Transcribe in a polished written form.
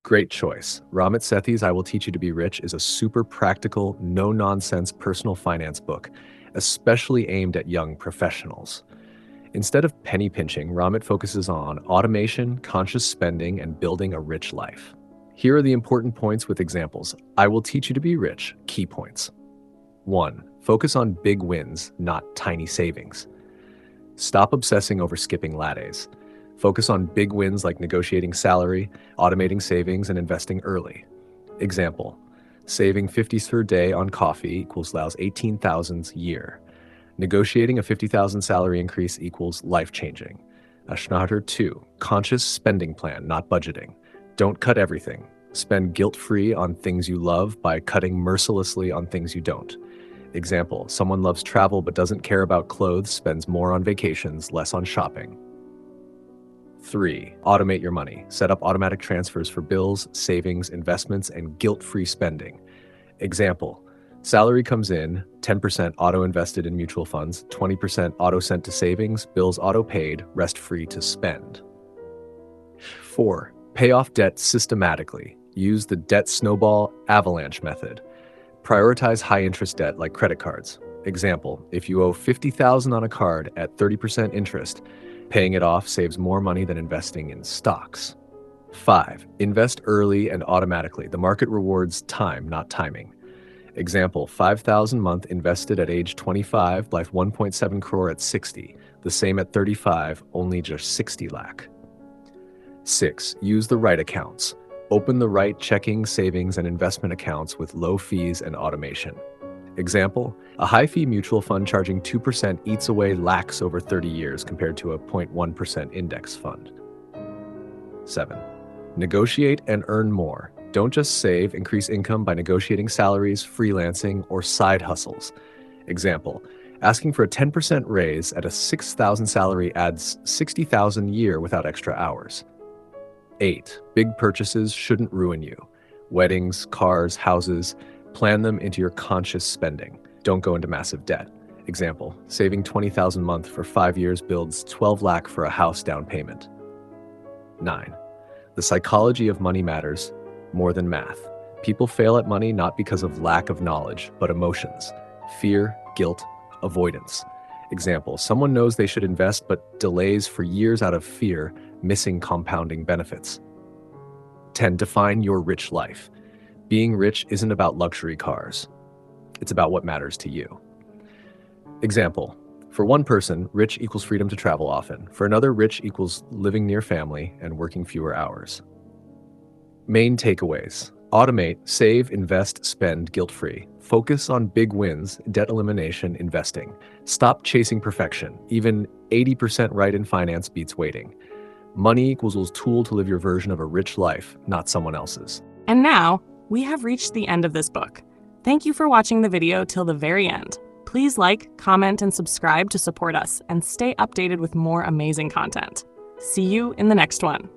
Great choice. Ramit Sethi's I Will Teach You to Be Rich is a super practical, no-nonsense personal finance book, especially aimed at young professionals. Instead of penny pinching, Ramit focuses on automation, conscious spending, and building a rich life. Here are the important points with examples. I will teach you to be rich. Key points. 1. Focus on big wins, not tiny savings. Stop obsessing over skipping lattes. Focus on big wins like negotiating salary, automating savings, and investing early. Example, saving 50 per day on coffee equals 18,000 a year. Negotiating a 50,000 salary increase equals life-changing. Ashnater 2, conscious spending plan, not budgeting. Don't cut everything. Spend guilt-free on things you love by cutting mercilessly on things you don't. Example, someone loves travel but doesn't care about clothes, spends more on vacations, less on shopping. 3. Automate your money. Set up automatic transfers for bills, savings, investments, and guilt-free spending. Example, salary comes in, 10% auto-invested in mutual funds, 20% auto-sent to savings, bills auto-paid, rest free to spend. 4. Pay off debt systematically. Use the debt snowball avalanche method. Prioritize high-interest debt like credit cards. Example, if you owe $50,000 on a card at 30% interest, paying it off saves more money than investing in stocks. 5. Invest early and automatically. The market rewards time, not timing. Example, 5,000 month invested at age 25, life 1.7 crore at 60. The same at 35, only just 60 lakh. 6. Use the right accounts. Open the right checking, savings, and investment accounts with low fees and automation. Example, a high-fee mutual fund charging 2% eats away lakhs over 30 years compared to a 0.1% index fund. 7. Negotiate and earn more. Don't just save, increase income by negotiating salaries, freelancing, or side hustles. Example, asking for a 10% raise at a 6,000 salary adds 60,000 a year without extra hours. 8. Big purchases shouldn't ruin you. Weddings, cars, houses, plan them into your conscious spending. Don't go into massive debt. Example, saving 20,000 a month for 5 years builds 12 lakh for a house down payment. 9. The psychology of money matters more than math. People fail at money not because of lack of knowledge, but emotions. Fear, guilt, avoidance. Example, someone knows they should invest but delays for years out of fear, missing compounding benefits. 10. Define your rich life. Being rich isn't about luxury cars. It's about what matters to you. Example, for one person, rich equals freedom to travel often. For another, rich equals living near family and working fewer hours. Main takeaways. Automate, save, invest, spend guilt-free. Focus on big wins, debt elimination, investing. Stop chasing perfection. Even 80% right in finance beats waiting. Money equals a tool to live your version of a rich life, not someone else's. And now, we have reached the end of this book. Thank you for watching the video till the very end. Please like, comment, and subscribe to support us and stay updated with more amazing content. See you in the next one.